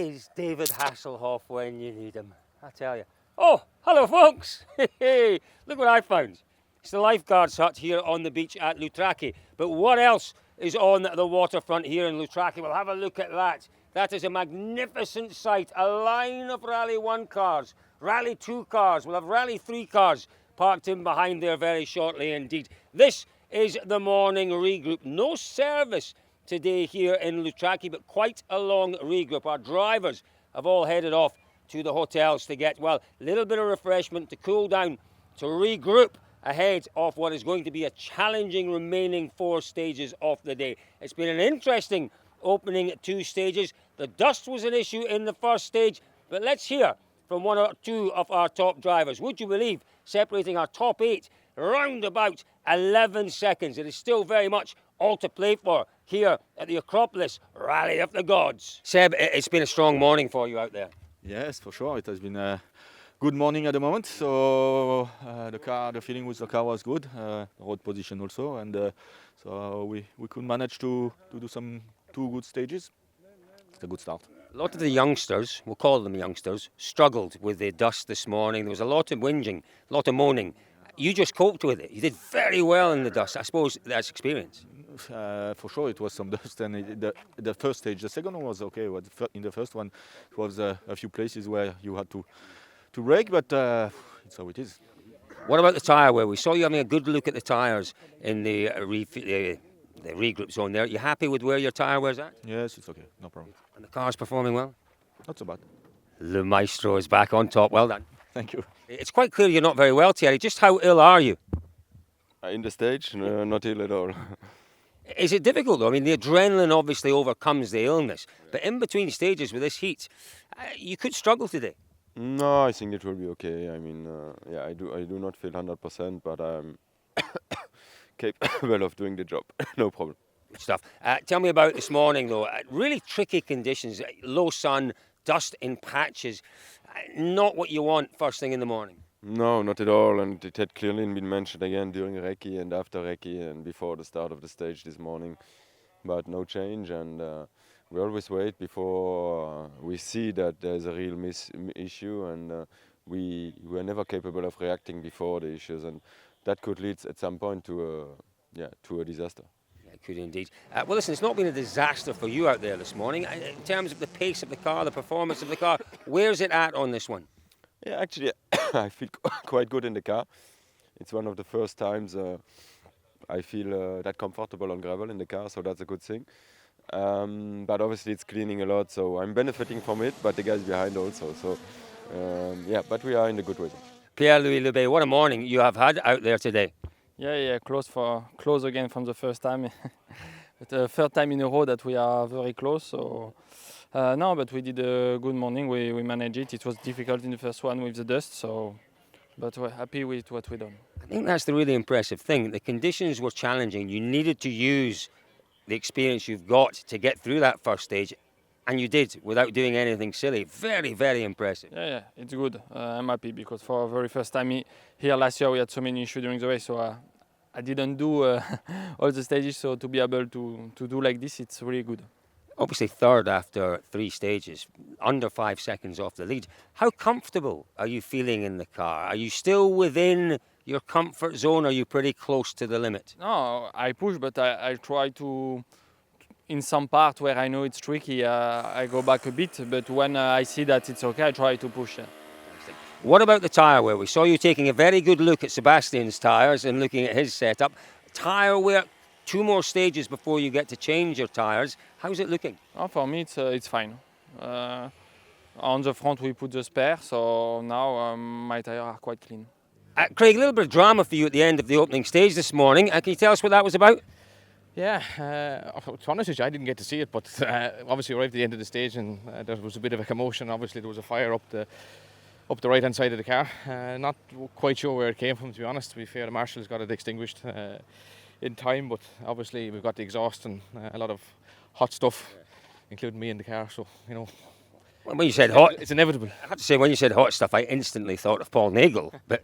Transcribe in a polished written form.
is David Hasselhoff when you need him, I tell you. Oh, hello folks! Hey, look what I found. It's the lifeguards hut here on the beach at Loutraki. But what else is on the waterfront here in Loutraki? We'll have a look at that. That is a magnificent sight. A line of Rally 1 cars, Rally 2 cars. We'll have Rally 3 cars parked in behind there very shortly indeed. This is the morning regroup. No service today here in Loutraki, but quite a long regroup. Our drivers have all headed off to the hotels to get, well, a little bit of refreshment, to cool down, to regroup ahead of what is going to be a challenging remaining 4 stages of the day. It's been an interesting opening 2 stages. The dust was an issue in the first stage, but let's hear from 1 or 2 of our top drivers. Would you believe, separating our top 8 round about 11 seconds. It is still very much all to play for here at the Acropolis Rally of the Gods. Seb, it's been a strong morning for you out there. Yes, for sure. It has been a good morning at the moment. So the feeling with the car was good. The road position also, and so we could manage to do some 2 good stages. It's a good start. A lot of the youngsters, we'll call them youngsters, struggled with the dust this morning. There was a lot of whinging, a lot of moaning. You just coped with it. You did very well in the dust. I suppose that's experience. For sure, it was some dust, and the first stage, the second one was okay. In the first one, it was a few places where you had to brake, but it's how it is. What about the tyre wear? We saw you having a good look at the tyres in the regroup zone there. You happy with where your tyre wear's at? Yes, it's okay, no problem. And the car's performing well? Not so bad. The Maestro is back on top. Well done. Thank you. It's quite clear you're not very well, Thierry. Just how ill are you? In the stage, no, not ill at all. Is it difficult though? I mean, the adrenaline obviously overcomes the illness, but in between stages with this heat, you could struggle today. No, I think it will be okay. I mean, yeah, I do not feel 100%, but I'm capable of doing the job. No problem. Good stuff. Tell me about this morning though. Really tricky conditions, low sun, dust in patches. Not what you want first thing in the morning. No, not at all. And it had clearly been mentioned again during recce and after recce and before the start of the stage this morning. But no change, and we always wait before we see that there's a real issue, and we were never capable of reacting before the issues, and that could lead at some point to a disaster. Yeah, it could indeed. Well, listen, it's not been a disaster for you out there this morning. In terms of the pace of the car, the performance of the car, where's it at on this one? Yeah, actually, I feel quite good in the car. It's one of the first times I feel that comfortable on gravel in the car, so that's a good thing. But obviously it's cleaning a lot, so I'm benefiting from it, but the guys behind also. So, yeah, but we are in a good way. Pierre-Louis Loeb, what a morning you have had out there today. Yeah, close again from the first time. But the third time in a row that we are very close. So no, but we did a good morning. We managed it. It was difficult in the first one with the dust. So, but we're happy with what we done. I think that's the really impressive thing. The conditions were challenging. You needed to use the experience you've got to get through that first stage, and you did without doing anything silly. Very, very impressive. Yeah, it's good. I'm happy because for the very first time here last year we had so many issues during the race, so I didn't do all the stages. So to be able to do like this, it's really good. Obviously third after 3 stages, under 5 seconds off the lead. How comfortable are you feeling in the car? Are you still within your comfort zone? Are you pretty close to the limit? No, I push, but I try to, in some part where I know it's tricky, I go back a bit, but when I see that it's okay, I try to push. What about the tyre wear? We saw you taking a very good look at Sebastian's tyres and looking at his setup. Tyre wear, 2 more stages before you get to change your tyres. How's it looking? Oh, for me, it's fine. On the front, we put the spare, so now my tyres are quite clean. Craig, a little bit of drama for you at the end of the opening stage this morning. Can you tell us what that was about? Yeah, to be honest with you, I didn't get to see it, but obviously arrived at the end of the stage and there was a bit of a commotion. Obviously there was a fire up the right-hand side of the car. Not quite sure where it came from, to be honest. To be fair, the marshal's got it extinguished in time, but obviously we've got the exhaust and a lot of hot stuff, including me in the car, so, you know. Well, when you said hot, it's inevitable. I have to say, when you said hot stuff, I instantly thought of Paul Nagel. But